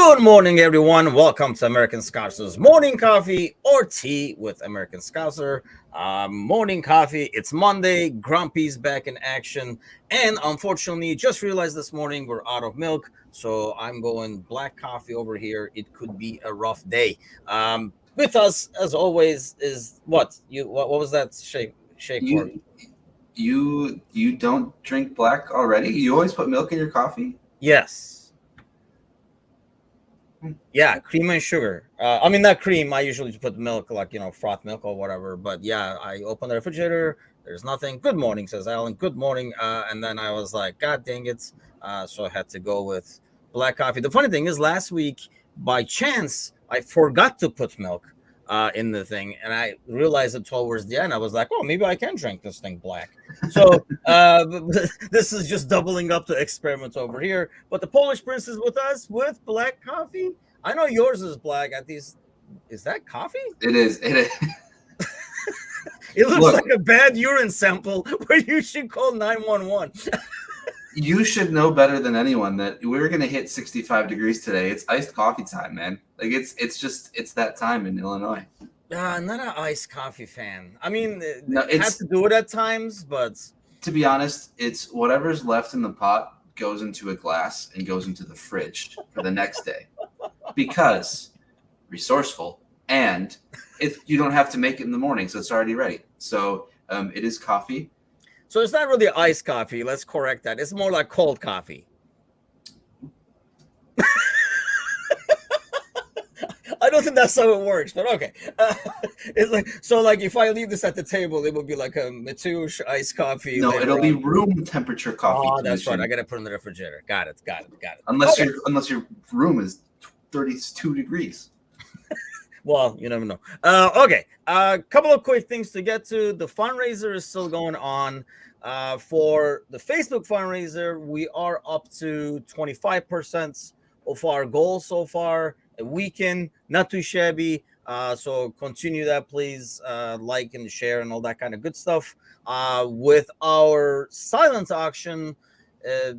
Good morning, everyone. Welcome to American Scouser's morning coffee or tea with American Scouser. Morning coffee. It's Monday. Grumpy's back in action, and unfortunately, just realized this morning we're out of milk, so I'm going black coffee over here. It could be a rough day. With us, as always, is what you. What was that shake for? You don't drink black already? You always put milk in your coffee? Yes. Yeah, cream and sugar. I mean, not cream. I usually just put milk, like, froth milk or whatever. But yeah, I open the refrigerator. There's nothing. Good morning, says Alan. Good morning. And then I was like, God dang it. So I had to go with black coffee. The funny thing is, last week, by chance, I forgot to put milk in the thing. And I realized it towards the end. I was like, oh, maybe I can drink this thing black. So this is just doubling up the experiment over here. But the Polish Prince is with us with black coffee. I know yours is black. At least, is that coffee? It is. It looks like a bad urine sample where you should call 911. You should know better than anyone that we're gonna hit 65 degrees today. It's iced coffee time, man. Like it's that time in Illinois. Not an iced coffee fan. I mean, No, it has to do it at times, but to be honest, it's whatever's left in the pot goes into a glass and goes into the fridge for the next day. Because resourceful, and if you don't have to make it in the morning, so it's already ready. So it is coffee. So it's not really iced coffee. Let's correct that. It's more like cold coffee. I don't think that's how it works, but okay. It's like if I leave this at the table, it would be like a Matouche iced coffee. No, it'll be room temperature coffee. Oh, that's right. I gotta put it in the refrigerator. Got it. Unless your room is 32 degrees. Well, you never know. Okay. A couple of quick things to get to. The fundraiser is still going on. For the Facebook fundraiser, we are up to 25% of our goal so far. A weekend, not too shabby. So continue that, please. Like and share and all that kind of good stuff. With our silent auction,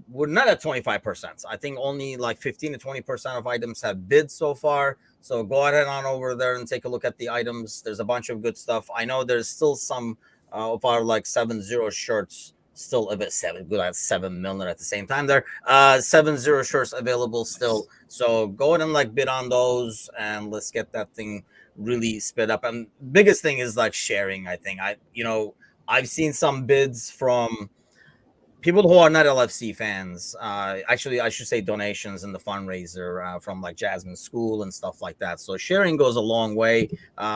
we're not at 25%. I think only like 15 to 20% of items have bid so far. So go ahead on over there and take a look at the items. There's a bunch of good stuff. I know there's still some of our like 7-0 shirts still a bit 7 million at the same time there. 7-0 shirts available still. So go ahead and like bid on those and let's get that thing really sped up. And biggest thing is like sharing. I think I've seen some bids from people who are not LFC fans. Actually, I should say donations in the fundraiser from like Jasmine School and stuff like that. So sharing goes a long way.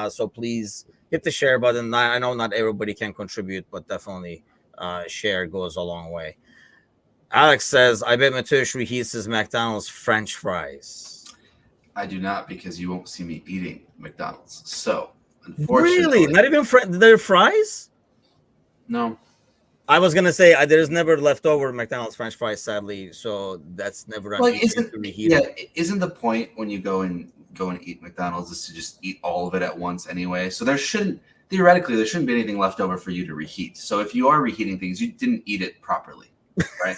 So please hit the share button. I know not everybody can contribute, but definitely share goes a long way. Alex says, I bet Matouche reheats his McDonald's French fries. I do not, because you won't see me eating McDonald's. So, unfortunately. Really? Not even their fries? No. I was gonna say there's never leftover McDonald's French fries, sadly, so that's never an to reheat. Yeah, isn't the point when you go and eat McDonald's is to just eat all of it at once anyway? So there shouldn't be anything left over for you to reheat. So if you are reheating things, you didn't eat it properly, right?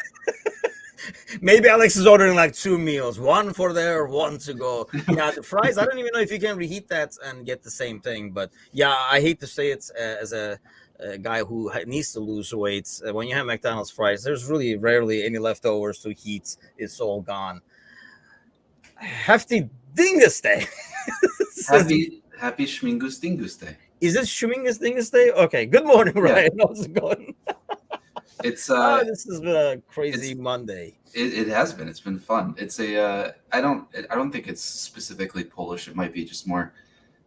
Maybe Alex is ordering like 2 meals, one for there, one to go. Yeah, the fries, I don't even know if you can reheat that and get the same thing. But yeah, I hate to say it as a guy who needs to lose weight. When you have McDonald's fries, there's really rarely any leftovers to heat. It's all gone. Hefty Dingus Day. Happy Schmingus Dingus Day. Is it Schmingus Dingus Day? Okay. Good morning, Ryan. Yeah. How's it going? It's this has been a crazy Monday. It has been. It's been fun. It's a I don't think it's specifically Polish. It might be just more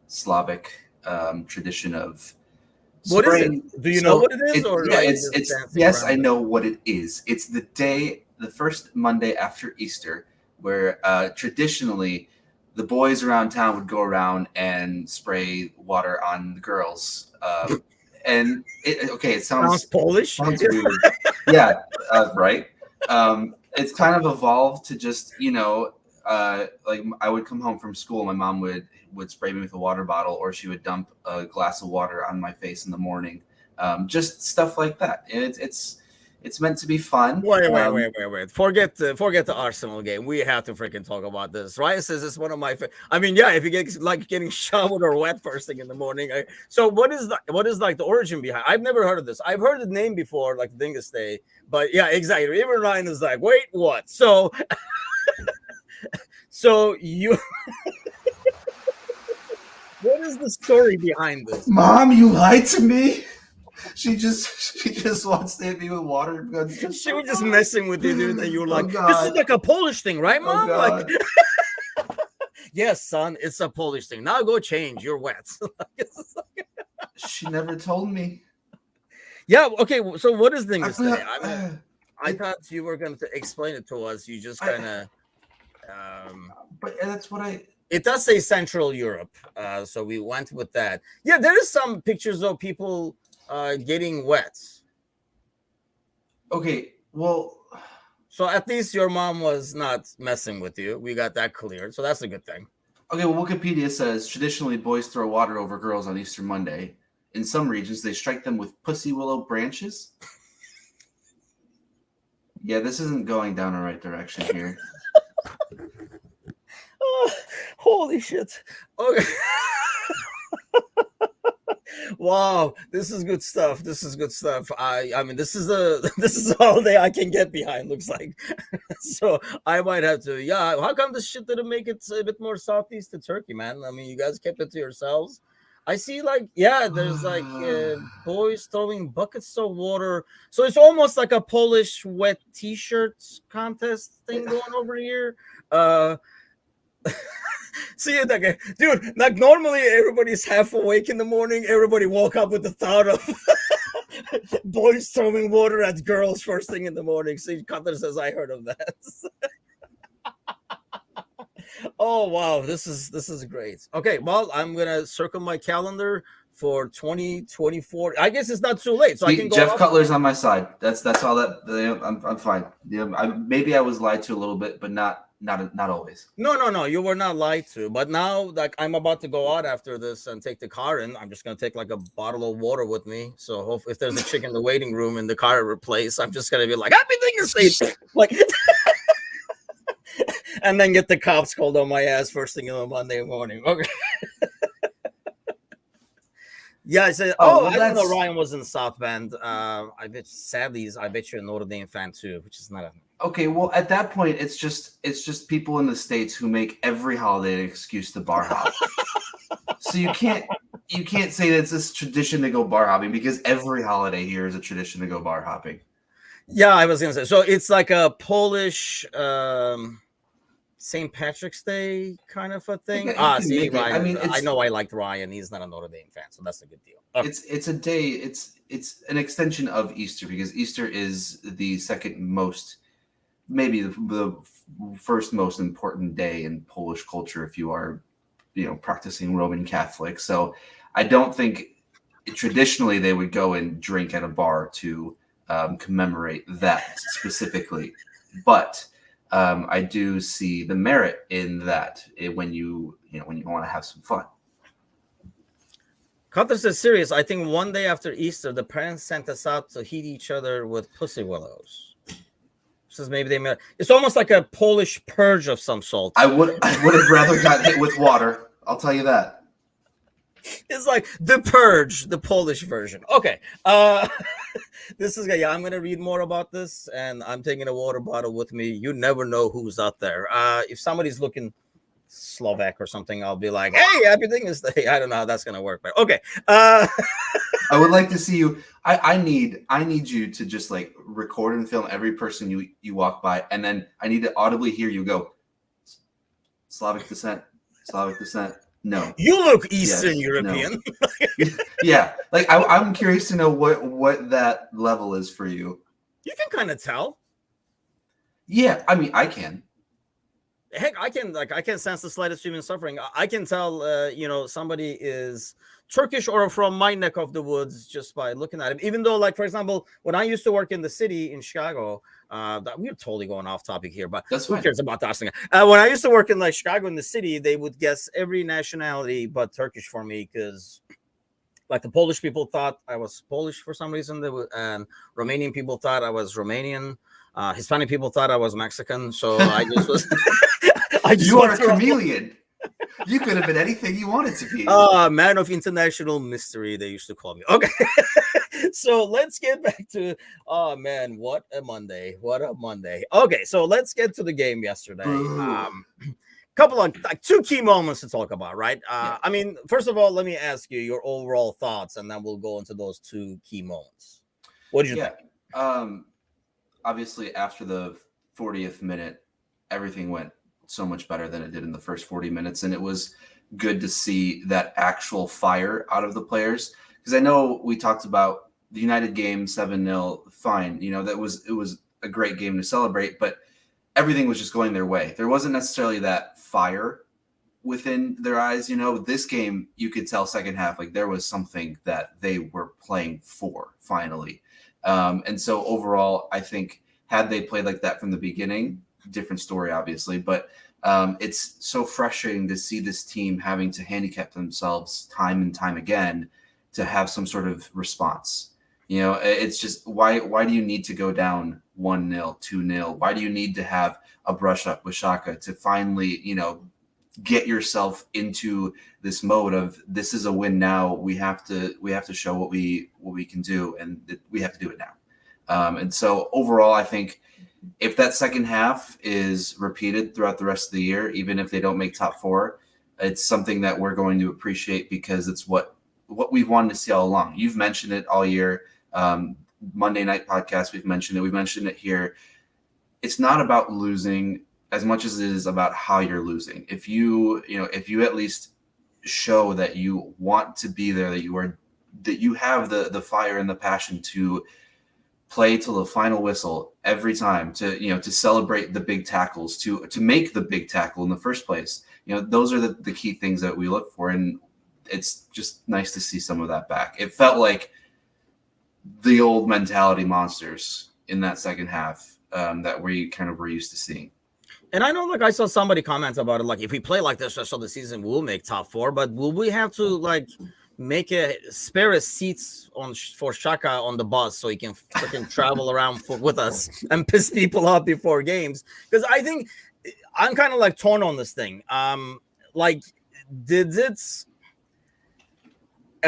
Slavic tradition of. What is it? Do you know what it is? Yes, I know what it is. It's the first Monday after Easter, where traditionally the boys around town would go around and spray water on the girls. And it sounds Polish. Sounds weird. Yeah, right. It's kind of evolved to just like I would come home from school, my mom would spray me with a water bottle, or she would dump a glass of water on my face in the morning. Just stuff like that. It's It's meant to be fun. Wait. Forget the Arsenal game. We have to freaking talk about this. Ryan says it's one of my. I mean, yeah. If you get like getting showered or wet first thing in the morning. So what is like the origin behind? I've never heard of this. I've heard the name before, like Dingus Day. But yeah, exactly. Even Ryan is like, wait, what? So, so you. What is the story behind this? Mom, you lied to me. She just wants to hit me with water guns. She was just messing with you, dude, and you were like, "This is like a Polish thing, right, Mom?" Like, yes, son, it's a Polish thing. Now go change. You're wet. She never told me. Yeah. Okay. So what is Dingus Day? I thought you were going to explain it to us. You just kind of. But that's what I. It does say Central Europe, so we went with that. Yeah, there is some pictures of people getting wet. Okay, well, so at least your mom was not messing with you. We got that cleared, so that's a good thing. Okay, well, Wikipedia says traditionally boys throw water over girls on Easter Monday. In some regions, they strike them with pussy willow branches. Yeah, this isn't going down the right direction here. Oh, holy shit. Okay. Wow, this is good stuff. I mean, this is all day I can get behind, looks like. So I might have to. Yeah, how come this shit didn't make it a bit more southeast to Turkey, man? I mean, you guys kept it to yourselves. I see, like, yeah, there's like boys throwing buckets of water. So it's almost like a Polish wet t-shirts contest thing going over here. See it, like, dude. Like normally, everybody's half awake in the morning. Everybody woke up with the thought of boys throwing water at girls first thing in the morning. See, Cutter says, "I heard of that." Oh wow, this is great. Okay, well, I'm gonna circle my calendar for 2024. I guess it's not too late, so I can go. Jeff Cutler's on my side. That's all that. I'm fine. Maybe I was lied to a little bit, but not always. No, you were not lied to. But now, like, I'm about to go out after this and take the car in. I'm just gonna take like a bottle of water with me. So if there's a chick in the waiting room and the car replaced, I'm just gonna be like, "Happy Dingus Day," like, and then get the cops called on my ass first thing on Monday morning. Okay. Yeah, I said. Oh, I didn't know Ryan was in South Bend. I bet. Sadly, I bet you're a Notre Dame fan too, which is not a. Okay, well, at that point, it's just people in the States who make every holiday an excuse to bar hop. So you can't say that it's this tradition to go bar hopping because every holiday here is a tradition to go bar hopping. Yeah, I was gonna say. So it's like a Polish St. Patrick's Day kind of a thing. See, Ryan, I mean, I know I liked Ryan. He's not a Notre Dame fan, so that's a good deal. Okay. It's a day. It's an extension of Easter because Easter is the second most, maybe the first most important day in Polish culture if you are, practicing Roman Catholic. So I don't think traditionally they would go and drink at a bar to commemorate that specifically, but I do see the merit in that when you want to have some fun. Cutter says, serious. I think one day after Easter, the parents sent us out to hit each other with pussy willows. Says maybe they met. It's almost like a Polish purge of some sort. I would have rather got hit with water. I'll tell you that. It's like the purge, the Polish version. Okay. This is I'm gonna read more about this, and I'm taking a water bottle with me. You never know who's out there. If somebody's looking Slovak or something, I'll be like, "Hey, happy Dingus Day." I don't know how that's gonna work, but okay. I would like to see you. I need you to just like record and film every person you walk by, and then I need to audibly hear you go, Slavic descent. No, you look Eastern European. No. Yeah, like I'm curious to know what that level is for you. You can kind of tell. Yeah, I mean, I can. Heck, I can sense the slightest human suffering. I can tell, somebody is Turkish or from my neck of the woods just by looking at him. Even though, like, for example, when I used to work in the city in Chicago, we're totally going off topic here, but who cares about that thing? When I used to work in like Chicago in the city, they would guess every nationality but Turkish for me because like the Polish people thought I was Polish for some reason, and Romanian people thought I was Romanian. Hispanic people thought I was Mexican, so I just was. You are a chameleon. You could have been anything you wanted to be. Man of international mystery, they used to call me. Okay. So let's get back to, oh man, what a Monday. What a Monday. Okay, so let's get to the game yesterday. Couple of like 2 key moments to talk about, right? I mean, first of all, let me ask you your overall thoughts, and then we'll go into those 2 key moments. What did you think? Obviously, after the 40th minute, everything went so much better than it did in the first 40 minutes, and it was good to see that actual fire out of the players. Because I know we talked about the United game 7-0, fine, you know, it was a great game to celebrate, but everything was just going their way. There wasn't necessarily that fire within their eyes. You know, this game, you could tell second half, like there was something that they were playing for finally. And so overall, I think had they played like that from the beginning, different story, obviously, but it's so frustrating to see this team having to handicap themselves time and time again to have some sort of response. You know, it's just why do you need to go down 1-0, 2-0? Why do you need to have a brush up with Xhaka to finally, you know, get yourself into this mode of this is a win now. We have to show what we can do, and we have to do it now. And so overall, I think if that second half is repeated throughout the rest of the year, even if they don't make top 4, it's something that we're going to appreciate because it's what we've wanted to see all along. You've mentioned it all year. Monday night podcast, we've mentioned it. We've mentioned it here. It's not about losing as much as it is about how you're losing. If you at least show that you want to be there, that you have the fire and the passion to play till the final whistle every time, to celebrate the big tackles, to make the big tackle in the first place. You know, those are the key things that we look for, and it's just nice to see some of that back. It felt like the old mentality monsters in that second half that we kind of were used to seeing. And I know, like, I saw somebody comment about it, like, if we play like this rest of the season, we'll make top 4, but will we have to, like, spare seats for Xhaka on the bus so he can freaking travel around with us and piss people off before games? Because I think I'm kind of, like, torn on this thing. I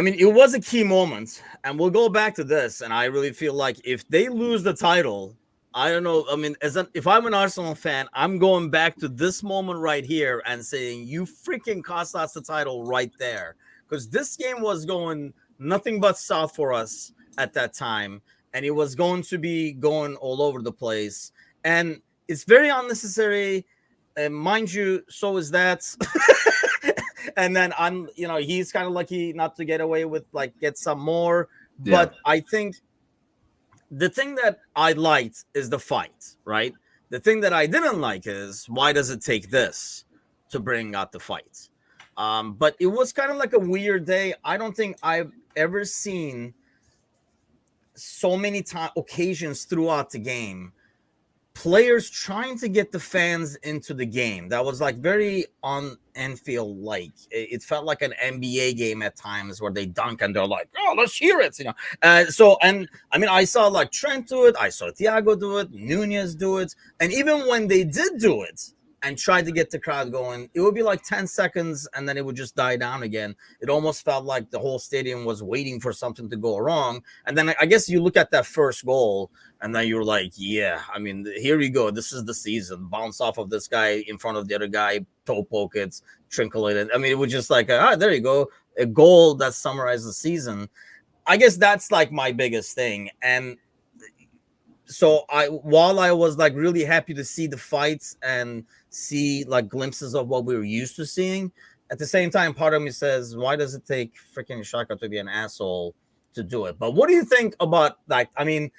mean, it was a key moment, and we'll go back to this, and I really feel like if they lose the title, I don't know. I mean, if I'm an Arsenal fan, I'm going back to this moment right here and saying, you freaking cost us the title right there. Because this game was going nothing but south for us at that time, and it was going to be going all over the place. And it's very unnecessary. And mind you, so is that. And then he's kind of lucky not to get away with, like, get some more. Yeah. But I think the thing that I liked is the fight, right? The thing that I didn't like is why does it take this to bring out the fight? But it was kind of like a weird day. I don't think I've ever seen so many occasions throughout the game players trying to get the fans into the game. That was like very on Anfield like. It felt like an NBA game at times where they dunk and they're like, "Oh, let's hear it," and I mean, I saw like Trent do it, I saw Thiago do it, Nunez do it, and even when they did do it and tried to get the crowd going, it would be like 10 seconds and then it would just die down again. It almost felt like the whole stadium was waiting for something to go wrong. And then I guess you look at that first goal and then you're like, yeah, I mean, here you go. This is the season. Bounce off of this guy in front of the other guy, toe poke it, trinkle it. I mean, it was just like, there you go. A goal that summarizes the season. I guess that's like my biggest thing. And so while I was like really happy to see the fights and see like glimpses of what we were used to seeing, at the same time, part of me says, why does it take freaking Xhaka to be an asshole to do it? But what do you think about that? I mean,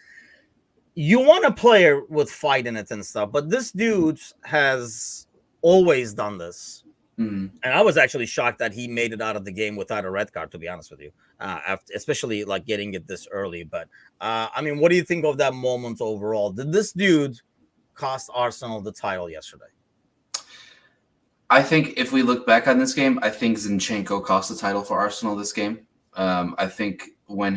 you want a player with fight in it and stuff, but this dude has always done this. Mm-hmm. And I was actually shocked that he made it out of the game without a red card, to be honest with you, especially like getting it this early. But I mean, what do you think of that moment overall? Did this dude cost Arsenal the title yesterday? I think if we look back on this game, I think Zinchenko cost the title for Arsenal this game. I think when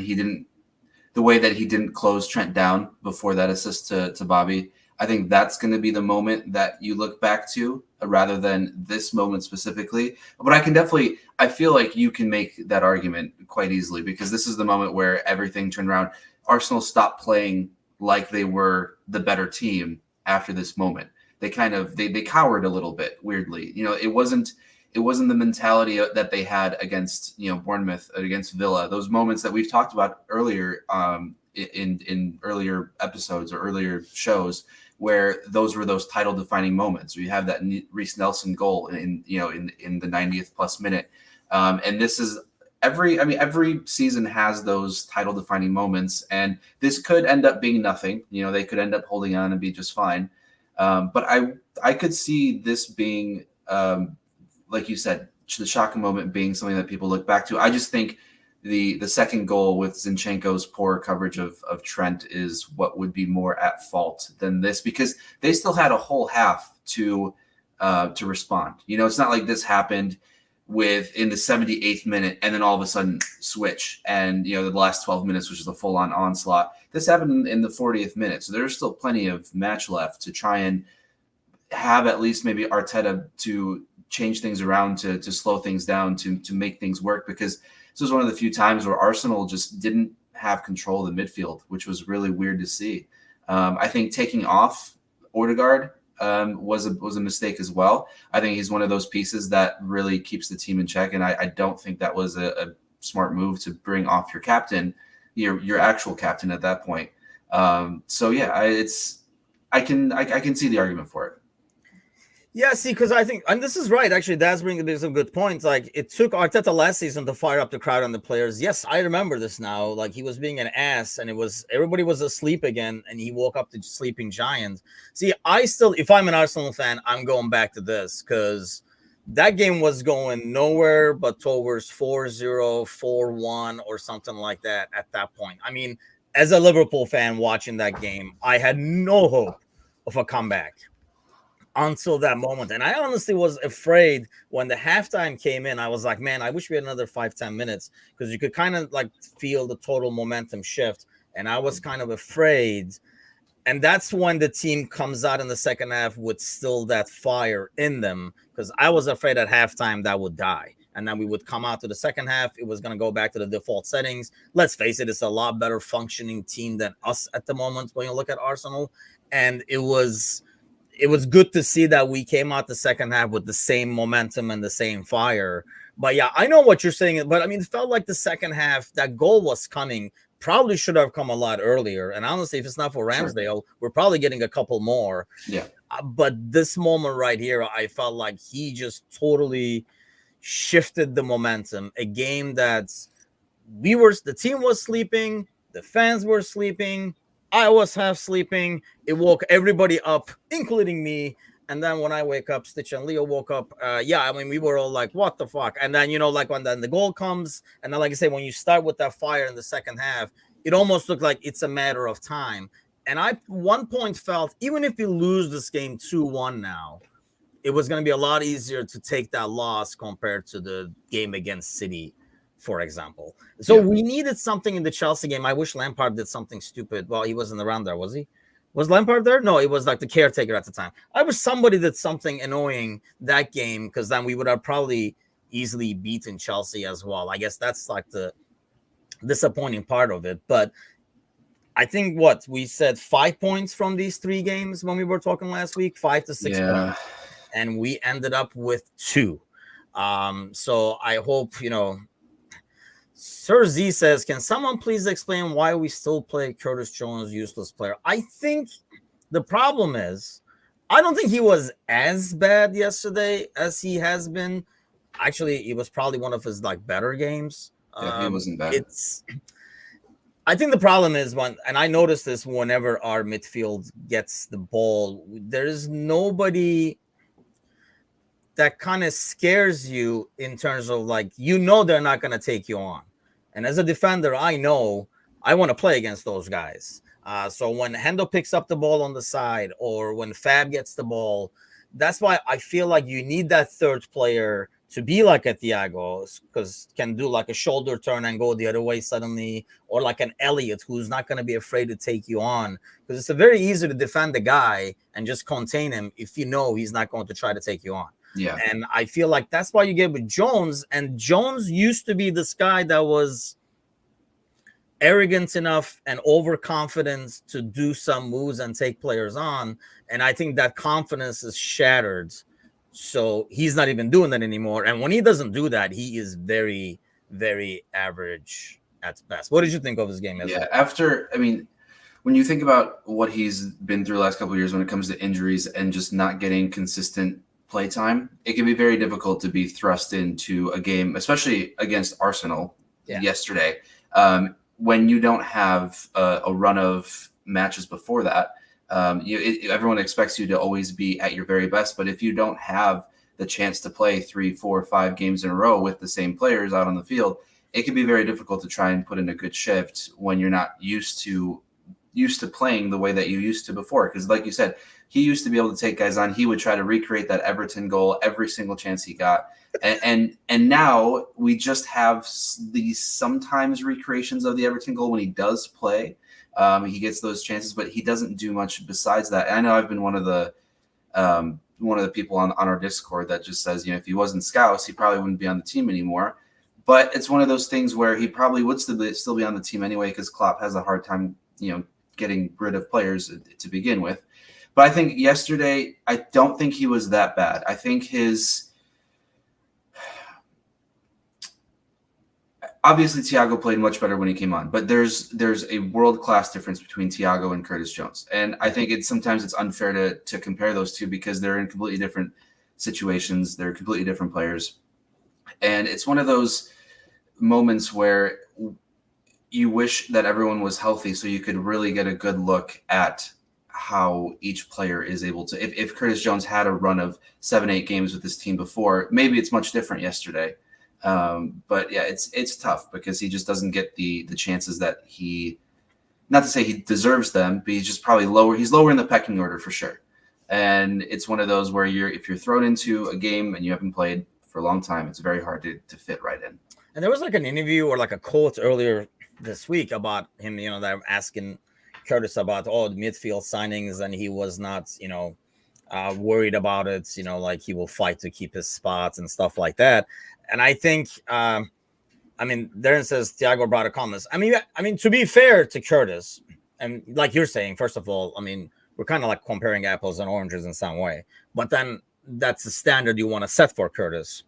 the way that he didn't close Trent down before that assist to Bobby, I think that's going to be the moment that you look back to rather than this moment specifically. But I feel like you can make that argument quite easily because this is the moment where everything turned around. Arsenal stopped playing like they were the better team after this moment. They kind of they cowered a little bit weirdly. It wasn't the mentality that they had against Bournemouth, against Villa. Those moments that we've talked about earlier in earlier episodes or earlier shows, where those were those title defining moments. We have that Reece Nelson goal in the 90th plus minute, and this is every season has those title defining moments, and this could end up being nothing. They could end up holding on and be just fine. But I could see this being, like you said, the shocking moment being something that people look back to. I just think the second goal with Zinchenko's poor coverage of Trent is what would be more at fault than this, because they still had a whole half to respond. It's not like this happened in the 78th minute and then all of a sudden switch and the last 12 minutes, which is a full-on onslaught. This happened in the 40th minute, so there's still plenty of match left to try and have at least maybe Arteta to change things around, to slow things down, to make things work, because this was one of the few times where Arsenal just didn't have control of the midfield, which was really weird to see. I think taking off Odegaard was a mistake as well. I think he's one of those pieces that really keeps the team in check, and I don't think that was a smart move to bring off your captain, your actual captain at that point. So yeah, I can see the argument for it. Yeah, see, because I think, and this is right, actually, Dad's bringing some good points. Like, it took Arteta last season to fire up the crowd and the players. Yes, I remember this now. Like, he was being an ass, and everybody was asleep again, and he woke up the sleeping giant. See, if I'm an Arsenal fan, I'm going back to this, because that game was going nowhere but towards 4-0, 4-1, or something like that at that point. I mean, as a Liverpool fan watching that game, I had no hope of a comeback until that moment. And I honestly was afraid when the halftime came in. I was like, man, I wish we had another 5-10 minutes, because you could kind of like feel the total momentum shift. And I was kind of afraid. And that's when the team comes out in the second half with still that fire in them, because I was afraid at halftime that would die. And then we would come out to the second half. It was going to go back to the default settings. Let's face it, it's a lot better functioning team than us at the moment when you look at Arsenal. And it was good to see that we came out the second half with the same momentum and the same fire. But yeah, I know what you're saying. But I mean, it felt like the second half, that goal was coming, probably should have come a lot earlier. And honestly, if it's not for Ramsdale, we're probably getting a couple more. Yeah. But this moment right here, I felt like he just totally shifted the momentum. A game that the team was sleeping, the fans were sleeping, I was half sleeping. It woke everybody up, including me. And then when I wake up, Stitch and Leo woke up. We were all like, what the fuck? And then, like when then the goal comes, and then, like I say, when you start with that fire in the second half, it almost looked like it's a matter of time. And I, one point, felt, even if we lose this game 2-1 now, it was going to be a lot easier to take that loss compared to the game against City, for example. So we needed something in the Chelsea game. I wish Lampard did something stupid. Well, he wasn't around there, was he? Was Lampard there? No, it was like the caretaker at the time. I wish somebody did something annoying that game, because then we would have probably easily beaten Chelsea as well. I guess that's like the disappointing part of it. But I think we said 5 points from these 3 games when we were talking last week, 5 to 6 points. And we ended up with 2. So I hope, Sir Z says, can someone please explain why we still play Curtis Jones, useless player? I think the problem is, I don't think he was as bad yesterday as he has been. Actually, it was probably one of his better games. Yeah, he wasn't bad. I think the problem is and I notice this whenever our midfield gets the ball, there is nobody that kind of scares you in terms of they're not going to take you on. And as a defender, I know I want to play against those guys. So when Hendo picks up the ball on the side, or when Fab gets the ball, that's why I feel like you need that third player to be like a Thiago, because can do like a shoulder turn and go the other way suddenly, or like an Elliot who's not going to be afraid to take you on, because it's very easy to defend the guy and just contain him if you know he's not going to try to take you on. Yeah. And I feel like that's why you get with Jones. And Jones used to be this guy that was arrogant enough and overconfident to do some moves and take players on. And I think that confidence is shattered. So he's not even doing that anymore. And when he doesn't do that, he is very, very average at best. What did you think of his game? Yeah, when you think about what he's been through the last couple of years when it comes to injuries and just not getting consistent play time, it can be very difficult to be thrust into a game, especially against Arsenal yesterday, when you don't have a run of matches before that. Everyone expects you to always be at your very best, but if you don't have the chance to play 3, 4, 5 games in a row with the same players out on the field, it can be very difficult to try and put in a good shift when you're not used to playing the way that you used to before. Because like you said, he used to be able to take guys on. He would try to recreate that Everton goal every single chance he got. And now we just have these sometimes recreations of the Everton goal when he does play. He gets those chances, but he doesn't do much besides that. And I know I've been one of the people on our Discord that just says, if he wasn't Scouse, he probably wouldn't be on the team anymore. But it's one of those things where he probably would still be on the team anyway, because Klopp has a hard time, getting rid of players to begin with. But I think yesterday, I don't think he was that bad. I think obviously Thiago played much better when he came on, but there's a world-class difference between Thiago and Curtis Jones. And I think sometimes it's unfair to compare those two because they're in completely different situations. They're completely different players. And it's one of those moments where you wish that everyone was healthy so you could really get a good look at how each player is able to. If Curtis Jones had a run of 7-8 games with this team before, maybe it's much different yesterday. But yeah, it's tough because he just doesn't get the chances that not to say he deserves them, but he's just probably lower. He's lower in the pecking order for sure. And it's one of those where if you're thrown into a game and you haven't played for a long time, it's very hard to fit right in. And there was like an interview or like a quote earlier this week about him, that I'm asking Curtis about the midfield signings, and he was not, worried about it, like he will fight to keep his spots and stuff like that. And I think, Darren says Thiago brought a comments. I mean, to be fair to Curtis, and like you're saying, first of all, we're kind of like comparing apples and oranges in some way, but then that's the standard you want to set for Curtis.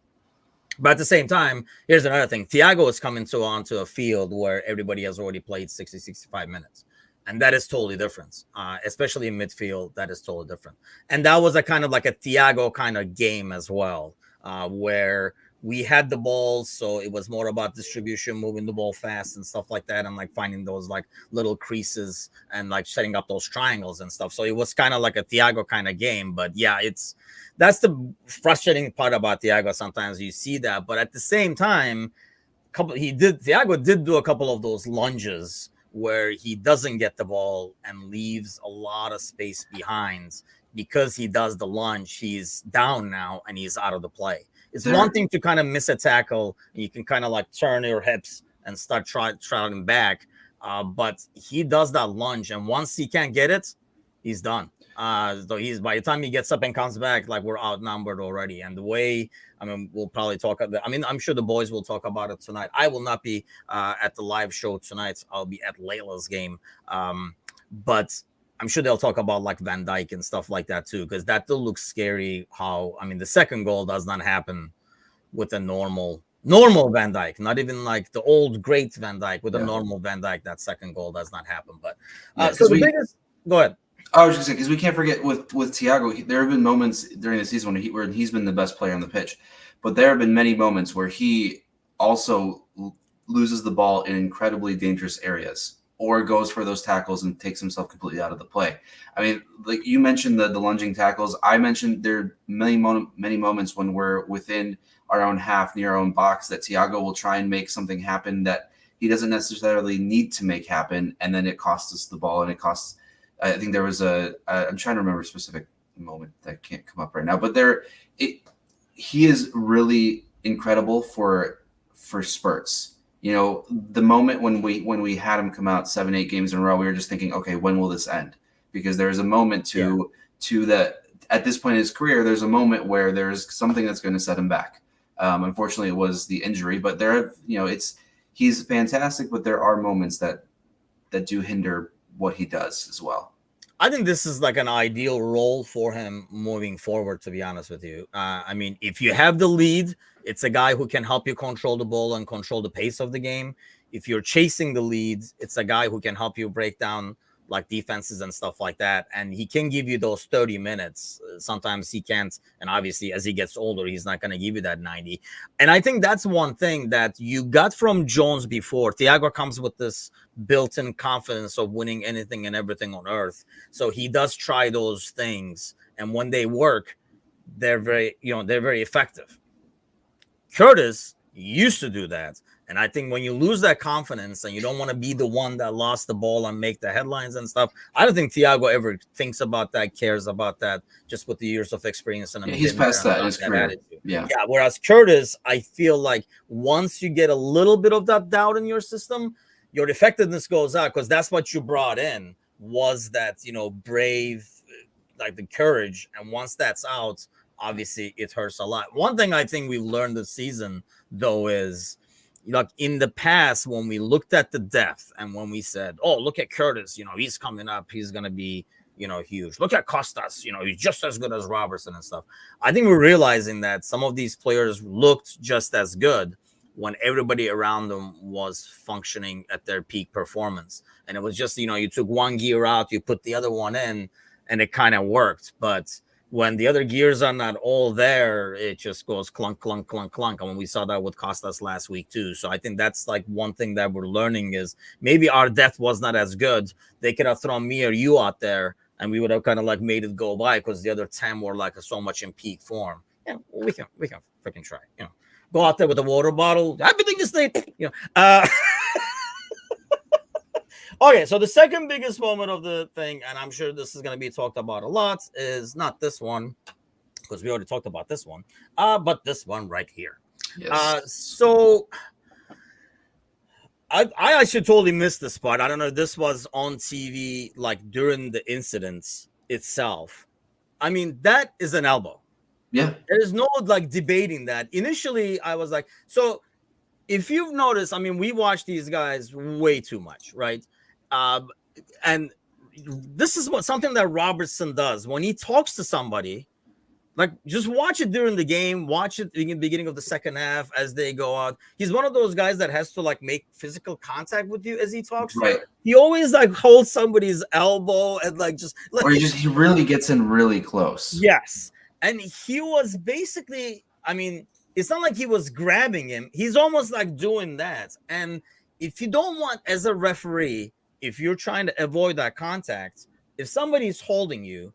But at the same time, here's another thing. Thiago is coming onto a field where everybody has already played 60, 65 minutes. And that is totally different, especially in midfield. That is totally different. And that was a kind of like a Thiago kind of game as well, where we had the ball. So it was more about distribution, moving the ball fast and stuff like that. And like finding those like little creases and like setting up those triangles and stuff. So it was kind of like a Thiago kind of game. But yeah, that's the frustrating part about Thiago. Sometimes you see that, but at the same time, Thiago did do a couple of those lunges where he doesn't get the ball and leaves a lot of space behind. Because he does the lunge, he's down now and he's out of the play. It's one thing to kind of miss a tackle. You can kind of like turn your hips and start trotting back. But he does that lunge, and once he can't get it, he's done. So by the time he gets up and comes back, like we're outnumbered already. And the way, we'll probably talk. I'm sure the boys will talk about it tonight. I will not be at the live show tonight. I'll be at Layla's game. But I'm sure they'll talk about like Van Dijk and stuff like that too, because that still looks scary. The second goal does not happen with a normal Van Dijk, not even like the old great Van Dijk. With a normal Van Dijk, that second goal does not happen. But go ahead. I was just saying, because we can't forget with Thiago, there have been moments during the season where he's been the best player on the pitch, but there have been many moments where he also loses the ball in incredibly dangerous areas, or goes for those tackles and takes himself completely out of the play. Like you mentioned the lunging tackles. I mentioned there are many moments when we're within our own half, near our own box, that Thiago will try and make something happen that he doesn't necessarily need to make happen, and then it costs us the ball, and it costs. I think there was I'm trying to remember a specific moment that can't come up right now, but he is really incredible for spurts. You know, the moment when we had him come out 7-8 games in a row, we were just thinking, okay, when will this end? Because there's a moment to that at this point in his career, there's a moment where there's something that's going to set him back. Unfortunately, it was the injury, but he's fantastic, but there are moments that do hinder what he does as well. I think this is like an ideal role for him moving forward, to be honest with you. I mean, if you have the lead, it's a guy who can help you control the ball and control the pace of the game. If you're chasing the leads, it's a guy who can help you break down like defenses and stuff like that. And he can give you those 30 minutes. Sometimes he can't. And obviously, as he gets older, he's not going to give you that 90. And I think that's one thing that you got from Jones before. Thiago comes with this built-in confidence of winning anything and everything on earth. So he does try those things. And when they work, they're very effective. Curtis used to do that. And I think when you lose that confidence and you don't want to be the one that lost the ball and make the headlines and stuff, I don't think Thiago ever thinks about that, cares about that, just with the years of experience. And he's past that in his career. Yeah. Whereas Curtis, I feel like once you get a little bit of that doubt in your system, your effectiveness goes out, because that's what you brought in, was that, brave, like the courage. And once that's out, obviously it hurts a lot. One thing I think we've learned this season, though, is like in the past, when we looked at the depth and when we said, oh, look at Curtis, he's coming up, he's going to be, huge. Look at Costas, he's just as good as Robertson and stuff. I think we're realizing that some of these players looked just as good when everybody around them was functioning at their peak performance. And it was just, you took one gear out, you put the other one in, and it kind of worked. But when the other gears are not all there, it just goes clunk, clunk, clunk, clunk. And when we saw that with Costas last week too. So I think that's like one thing that we're learning is maybe our depth was not as good. They could have thrown me or you out there and we would have kind of like made it go by, because the other 10 were like so much in peak form. Yeah, we can freaking try, go out there with a water bottle. Everything is there, Okay, so the second biggest moment of the thing, and I'm sure this is going to be talked about a lot, is not this one, because we already talked about this one, but this one right here. Yes. So I actually totally missed this part. I don't know if this was on TV like during the incidents itself. I mean, that is an elbow. Yeah. There's no like debating that. Initially, I was like, so if you've noticed, I mean, we watch these guys way too much, right? And this is something that Robertson does when he talks to somebody. Like, just watch it during the game, watch it in the beginning of the second half as they go out. He's one of those guys that has to like make physical contact with you as he talks. Right. He always like holds somebody's elbow and like just like, or he really gets in really close. Yes. And he was basically, I mean, it's not like he was grabbing him. He's almost like doing that. And if you don't want, as a referee, if you're trying to avoid that contact, if somebody's holding you,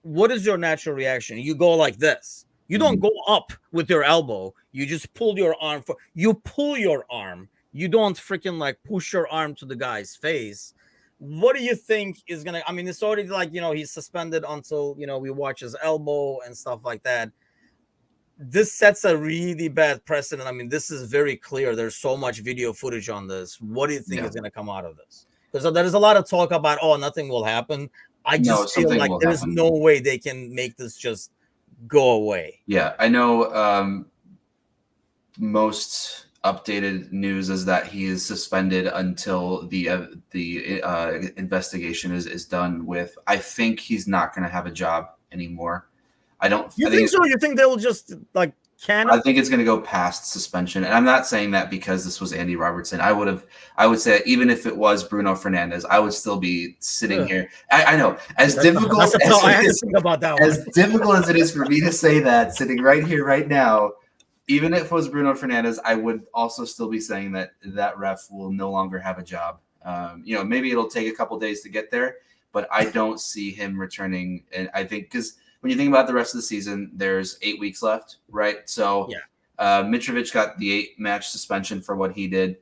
what is your natural reaction? You go like this. You don't go up with your elbow. You just pull your arm. You pull your arm. You don't freaking like push your arm to the guy's face. What do you think is going to, I mean, it's already like, he's suspended until, we watch his elbow and stuff like that. This sets a really bad precedent. I mean, this is very clear. There's so much video footage on this. What do you think is going to come out of this? Because there's a lot of talk about, oh, nothing will happen. I just feel like there's no way they can make this just go away. Yeah, I know most updated news is that he is suspended until the investigation is done with. I think he's not going to have a job anymore. I don't. You think so? You think they'll just like I think it's going to go past suspension, and I'm not saying that because this was Andy Robertson. I would say even if it was Bruno Fernandes, I would still be sitting here. I know difficult as it is for me to say that sitting right here right now. Even if it was Bruno Fernandes, I would also still be saying that ref will no longer have a job. Maybe it'll take a couple days to get there, but I don't see him returning. And I think because when you think about the rest of the season, there's 8 weeks left, right? So Mitrovic got the 8-match suspension for what he did.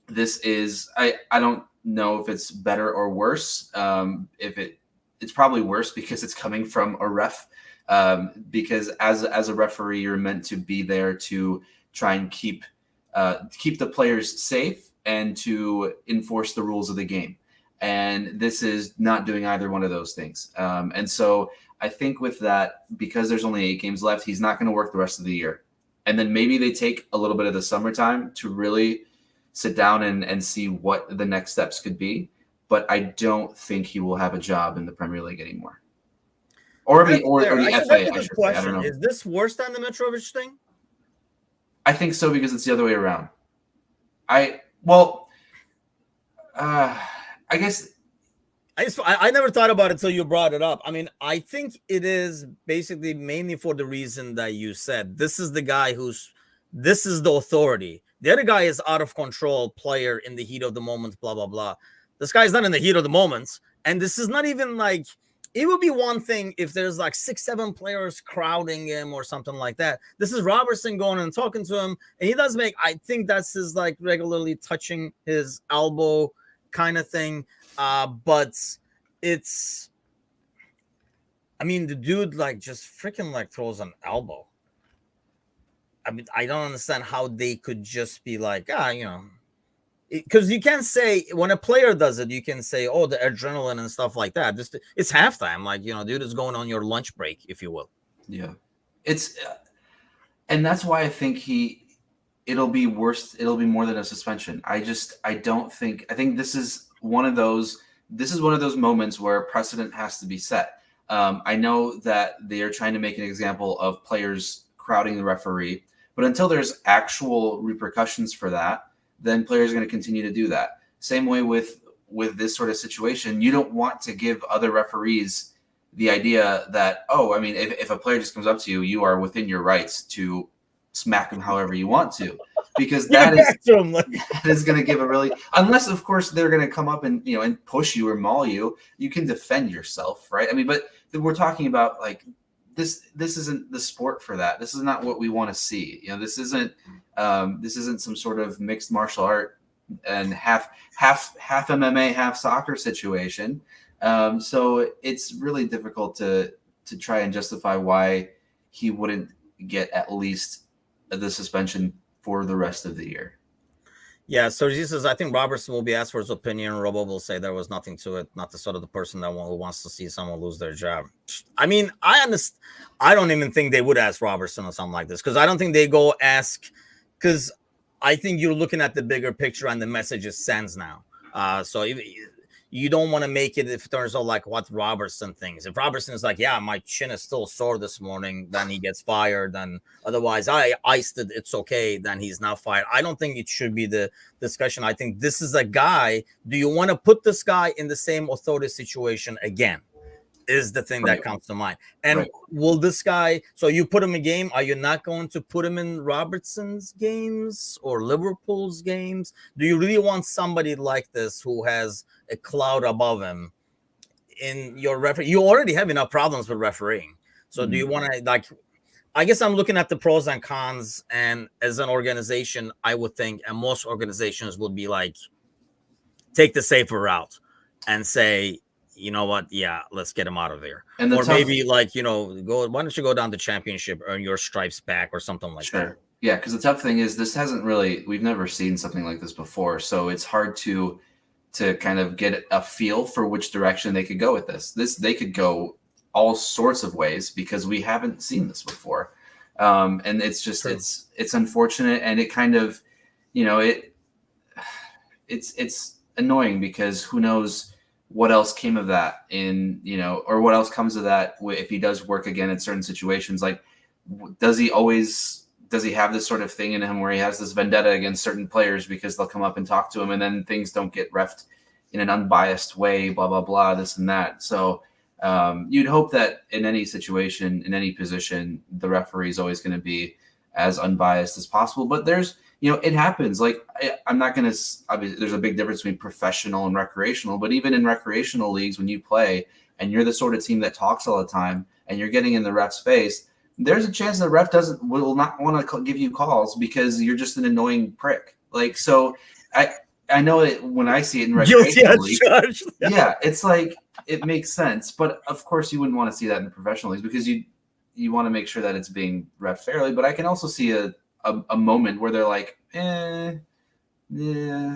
This is I don't know if it's better or worse. It's probably worse because it's coming from a ref. because as a referee, you're meant to be there to try and keep the players safe and to enforce the rules of the game. And this is not doing either one of those things. And so I think with that, because there's only 8 games left, he's not going to work the rest of the year. And then maybe they take a little bit of the summertime to really sit down and see what the next steps could be. But I don't think he will have a job in the Premier League anymore. Or the FA, I should say. I don't know. Is this worse than the Mitrovic thing? I think so, because it's the other way around. I guess I never thought about it until you brought it up. I mean, I think it is basically mainly for the reason that you said. This is the guy this is the authority. The other guy is out of control player in the heat of the moment, blah, blah, blah. This guy's not in the heat of the moments. And this is not even like, it would be one thing if there's like 6-7 players crowding him or something like that. This is Robertson going and talking to him. And he does make, I think that's his like regularly touching his elbow kind of thing. But it's, I mean, the dude like just freaking like throws an elbow. I mean, I don't understand how they could just be like, because you can't say when a player does it, you can say, oh, the adrenaline and stuff like that. It's halftime. Like, dude is going on your lunch break, if you will. Yeah. And that's why I think it'll be worse. It'll be more than a suspension. I think this is one of those moments where precedent has to be set. I know that they are trying to make an example of players crowding the referee, but until there's actual repercussions for that, then players are going to continue to do that. Same way with this sort of situation. You don't want to give other referees the idea that, if a player just comes up to you, you are within your rights to smack him however you want to, because that is going to give a really, unless of course they're going to come up and and push you or maul you, you can defend yourself, right? I mean, but we're talking about like this isn't the sport for that. This is not what we want to see. This isn't some sort of mixed martial art and half MMA, half soccer situation. So it's really difficult to try and justify why he wouldn't get at least the suspension for the rest of the year. Yeah, so he says, I think Robertson will be asked for his opinion. Robo will say there was nothing to it, not the sort of the person who wants to see someone lose their job. I mean, I understand. I don't even think they would ask Robertson or something like this, because I don't think they go ask, because I think you're looking at the bigger picture and the message is sends now. So you don't want to make it if it turns out like what Robertson thinks. If Robertson is like, yeah, my chin is still sore this morning, then he gets fired. And otherwise, I iced it, it's okay, then he's not fired. I don't think it should be the discussion. I think this is a guy. Do you want to put this guy in the same authority situation again? Is the thing that comes to mind. And will this guy, so you put him in game, are you not going to put him in Robertson's games or Liverpool's games? Do you really want somebody like this who has a cloud above him in your referee? You already have enough problems with refereeing. So do you want to, like, I guess I'm looking at the pros and cons, and as an organization, I would think, and most organizations would be like, take the safer route and say, you know what? Yeah, let's get him out of there. And or maybe like, go. Why don't you go down to championship, earn your stripes back, or something like that? Yeah, because the tough thing is we've never seen something like this before, so it's hard to kind of get a feel for which direction they could go with this. They could go all sorts of ways because we haven't seen this before, and it's just it's unfortunate, and it kind of it's annoying because who knows what else came of that or what else comes of that if he does work again in certain situations. Like, does he have this sort of thing in him where he has this vendetta against certain players because they'll come up and talk to him and then things don't get reffed in an unbiased way, blah, blah, blah, this and that. So you'd hope that in any situation, in any position, the referee is always going to be as unbiased as possible. But there's, it happens. Like, I'm not going to, obviously, there's a big difference between professional and recreational, but even in recreational leagues, when you play and you're the sort of team that talks all the time and you're getting in the ref's face, there's a chance the ref will not want to give you calls because you're just an annoying prick. Like, so I know it when I see it in recreational leagues. Yeah, it's like, it makes sense. But of course you wouldn't want to see that in the professional leagues because you want to make sure that it's being ref fairly. But I can also see a moment where they're like, yeah,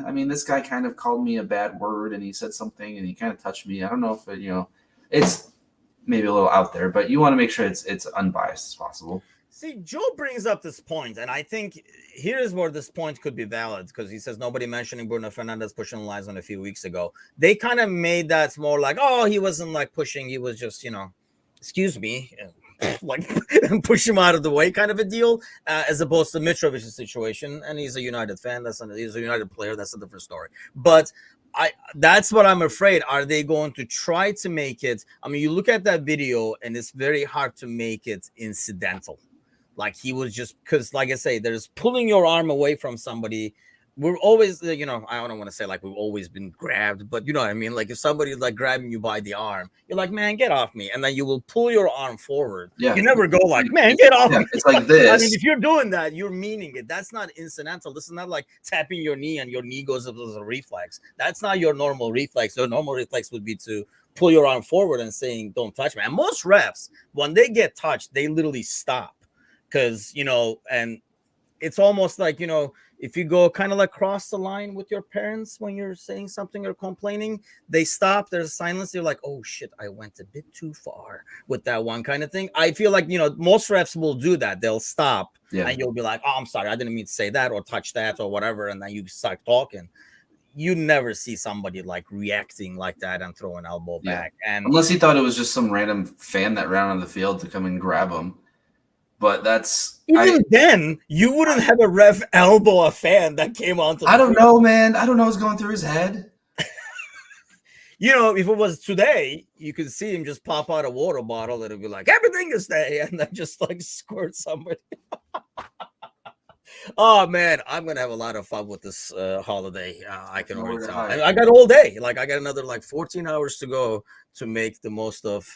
I mean, this guy kind of called me a bad word and he said something and he kind of touched me. I don't know if it, it's maybe a little out there, but you want to make sure it's unbiased as possible. See, Joe brings up this point, and I think here's where this point could be valid, because he says nobody mentioning Bruno Fernandes pushing Liza a few weeks ago. They kind of made that more like, oh, he wasn't like pushing, he was just, excuse me, like push him out of the way kind of a deal, as opposed to Mitrovic's situation. And he's a United fan. He's a United player. That's a different story. But that's what I'm afraid. Are they going to try to make it? I mean, you look at that video and it's very hard to make it incidental. Like he was just, because like I say, there's pulling your arm away from somebody. We're always, I don't want to say like we've always been grabbed, but you know what I mean? Like if somebody's like grabbing you by the arm, you're like, man, get off me. And then you will pull your arm forward. Yeah. You never go like, man, get off me. It's like this. I mean, if you're doing that, you're meaning it. That's not incidental. This is not like tapping your knee and your knee goes up as a reflex. That's not your normal reflex. Your normal reflex would be to pull your arm forward and saying, don't touch me. And most refs, when they get touched, they literally stop. Because, and it's almost like, if you go kind of like cross the line with your parents when you're saying something or complaining, they stop. There's silence. They're like, oh, shit, I went a bit too far with that one kind of thing. I feel like, most refs will do that. They'll stop and you'll be like, oh, I'm sorry. I didn't mean to say that or touch that or whatever. And then you start talking. You never see somebody like reacting like that and throw an elbow back. And unless he thought it was just some random fan that ran on the field to come and grab him. But that's then you wouldn't have a ref elbow a fan that came onto. I don't know, man. I don't know what's going through his head. If it was today, you could see him just pop out a water bottle. It'd be like everything is there, and then just like squirt somebody. Oh man, I'm gonna have a lot of fun with this holiday. I can already tell. I got all day. Like I got another 14 hours to go to make the most of.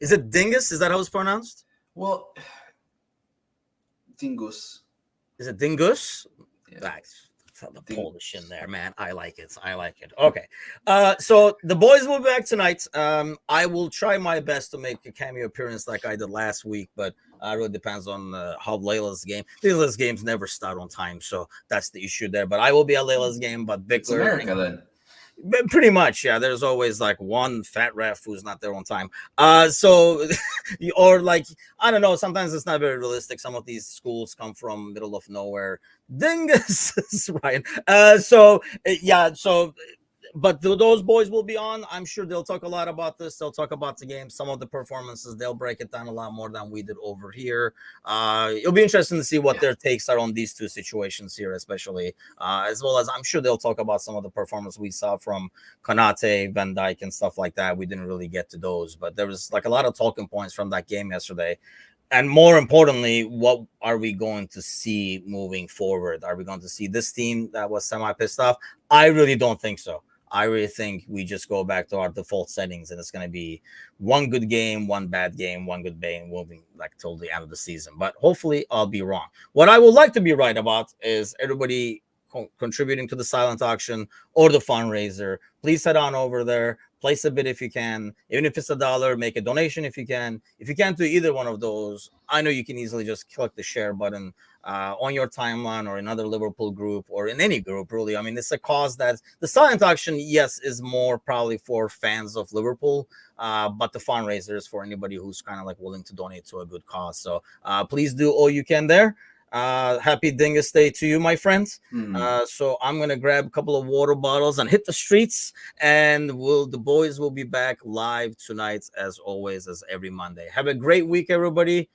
Is it Dingus? Is that how it's pronounced? Well. Dingus. Is it Dingus? Yeah. Nice. The Polish in there, man. I like it. Okay. So the boys will be back tonight. I will try my best to make a cameo appearance like I did last week, but it really depends on how Layla's game. Layla's games never start on time, so that's the issue there. But I will be at Layla's game, but Bickler. It's America then. Pretty much, yeah. There's always like one fat ref who's not there on time. So, or like, I don't know. Sometimes it's not very realistic. Some of these schools come from middle of nowhere. Dingus, Ryan. But those boys will be on. I'm sure they'll talk a lot about this. They'll talk about the game, some of the performances. They'll break it down a lot more than we did over here. It'll be interesting to see what their takes are on these two situations here, especially, as well as I'm sure they'll talk about some of the performance we saw from Konate, Van Dijk, and stuff like that. We didn't really get to those, but there was like a lot of talking points from that game yesterday. And more importantly, what are we going to see moving forward? Are we going to see this team that was semi-pissed off? I really don't think so. I really think we just go back to our default settings, and it's going to be one good game, one bad game, one good game, moving like till the end of the season. But hopefully, I'll be wrong. What I would like to be right about is everybody contributing to the silent auction or the fundraiser. Please head on over there, place a bid if you can, even if it's $1, make a donation if you can. If you can't do either one of those, I know you can easily just click the share button on your timeline or another Liverpool group or in any group, really. I mean, it's a cause that the silent auction, yes, is more probably for fans of Liverpool, but the fundraiser is for anybody who's kind of like willing to donate to a good cause. So please do all you can there. Happy Dingus Day to you, my friends. So I'm gonna grab a couple of water bottles and hit the streets, and the boys will be back live tonight as always, as every Monday. Have a great week, everybody.